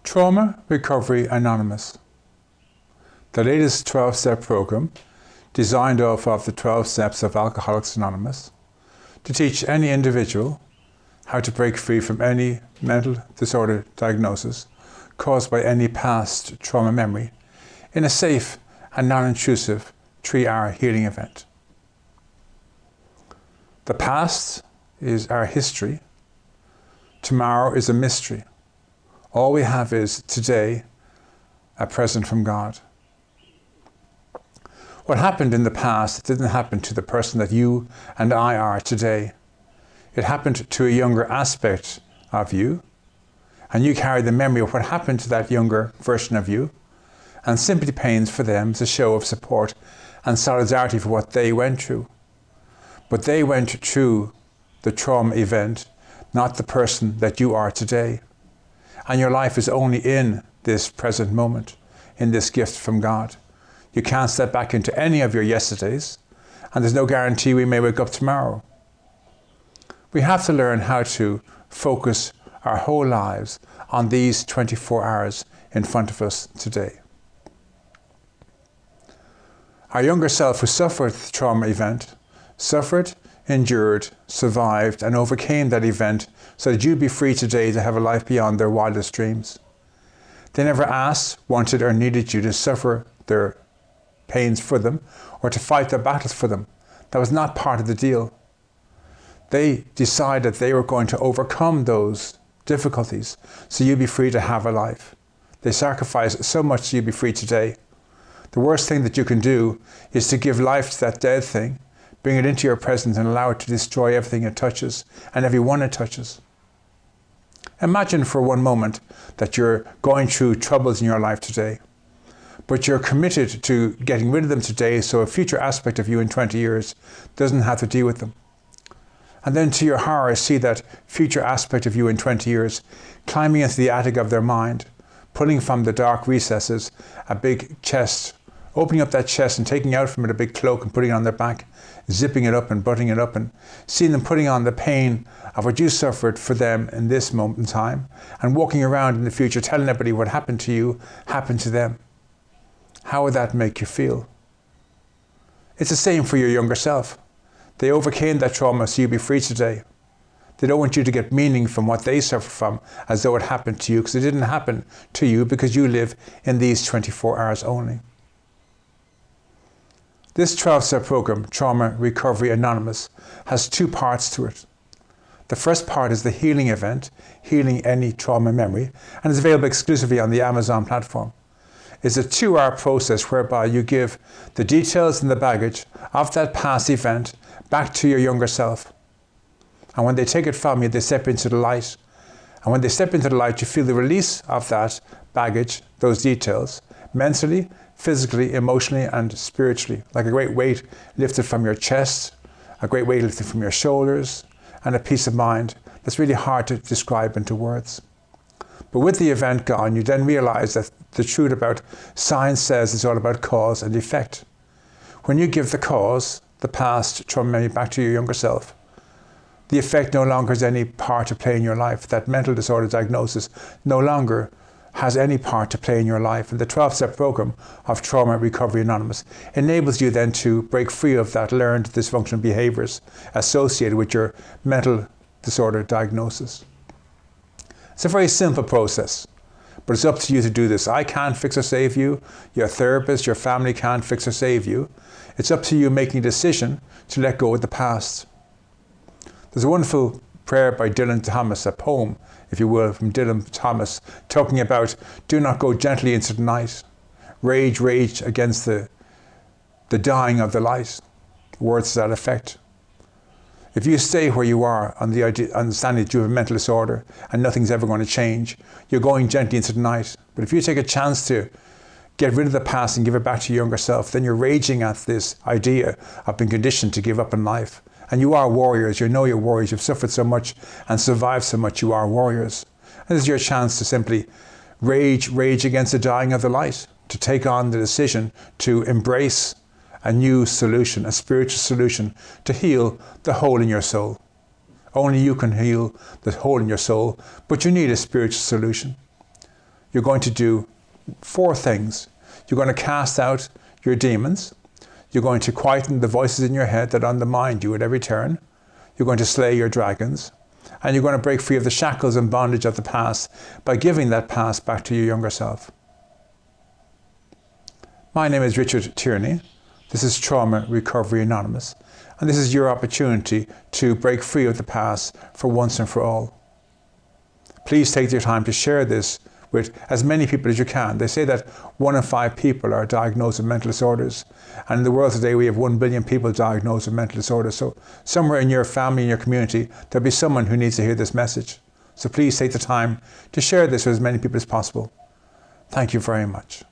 Trauma Recovery Anonymous, the latest 12-step program designed off of the 12 steps of Alcoholics Anonymous to teach any individual how to break free from any mental disorder diagnosis caused by any past trauma memory in a safe and non-intrusive 3-hour healing event. The past is our history. Tomorrow is a mystery. All we have is today, a present from God. What happened in the past didn't happen to the person that you and I are today. It happened to a younger aspect of you, and you carry the memory of what happened to that younger version of you, and Sympathy Pains for them is a show of support and solidarity for what they went through. But they went through the trauma event, not the person that you are today. And your life is only in this present moment, in this gift from God. You can't step back into any of your yesterdays, and there's no guarantee we may wake up tomorrow. We have to learn how to focus our whole lives on these 24 hours in front of us today. Our younger self who suffered the trauma event, suffered, endured, survived, and overcame that event so that you'd be free today to have a life beyond their wildest dreams. They never asked, wanted, or needed you to suffer their pains for them or to fight their battles for them. That was not part of the deal. They decided they were going to overcome those difficulties so you'd be free to have a life. They sacrificed so much so you'd be free today. The worst thing that you can do is to give life to that dead thing, bring it into your presence and allow it to destroy everything it touches and everyone it touches. Imagine for one moment that you're going through troubles in your life today, but you're committed to getting rid of them today so a future aspect of you in 20 years doesn't have to deal with them. And then to your horror, see that future aspect of you in 20 years climbing into the attic of their mind, pulling from the dark recesses a big chest, opening up that chest and taking out from it a big cloak and putting it on their back, zipping it up and buttoning it up, and seeing them putting on the pain of what you suffered for them in this moment in time, and walking around in the future telling everybody what happened to you happened to them. How would that make you feel? It's the same for your younger self. They overcame that trauma so you'd be free today. They don't want you to get meaning from what they suffered from as though it happened to you, because it didn't happen to you because you live in these 24 hours only. This 12-step program, Trauma Recovery Anonymous, has 2 parts to it. The first part is the healing event, healing any trauma memory, and is available exclusively on the Amazon platform. It's a 2-hour process whereby you give the details and the baggage of that past event back to your younger self. And when they take it from you, they step into the light. And when they step into the light, you feel the release of that baggage, those details, mentally, physically, emotionally, and spiritually, like a great weight lifted from your chest, a great weight lifted from your shoulders, and a peace of mind that's really hard to describe into words. But with the event gone, you then realize that the truth about science says it's all about cause and effect. When you give the cause, the past trauma memory, back to your younger self, the effect no longer has any part to play in your life. That mental disorder diagnosis no longer has any part to play in your life. And the 12-step program of Trauma Recovery Anonymous enables you then to break free of that learned dysfunctional behaviors associated with your mental disorder diagnosis. It's a very simple process, but it's up to you to do this. I can't fix or save you. Your therapist, your family can't fix or save you. It's up to you making a decision to let go of the past. There's a wonderful prayer by Dylan Thomas, a poem, if you will, from Dylan Thomas, talking about do not go gently into the night. Rage, rage against the dying of the light. Words to that effect. If you stay where you are on the understanding that you have a mental disorder and nothing's ever going to change, you're going gently into the night. But if you take a chance to get rid of the past and give it back to your younger self, then you're raging at this idea of being conditioned to give up in life. And you are warriors, you know you're warriors, you've suffered so much and survived so much, you are warriors. And this is your chance to simply rage against the dying of the light, to take on the decision to embrace a new solution, a spiritual solution to heal the hole in your soul. Only you can heal the hole in your soul, but you need a spiritual solution. you're going to do 4 things. You're going to cast out your demons. You're going to quieten the voices in your head that undermine you at every turn. You're going to slay your dragons. And you're going to break free of the shackles and bondage of the past by giving that past back to your younger self. My name is Richard Tierney. This is Trauma Recovery Anonymous. And this is your opportunity to break free of the past for once and for all. Please take your time to share this with as many people as you can. They say that 1 in 5 people are diagnosed with mental disorders. And in the world today, we have 1 billion people diagnosed with mental disorders. So somewhere in your family, in your community, there'll be someone who needs to hear this message. So please take the time to share this with as many people as possible. Thank you very much.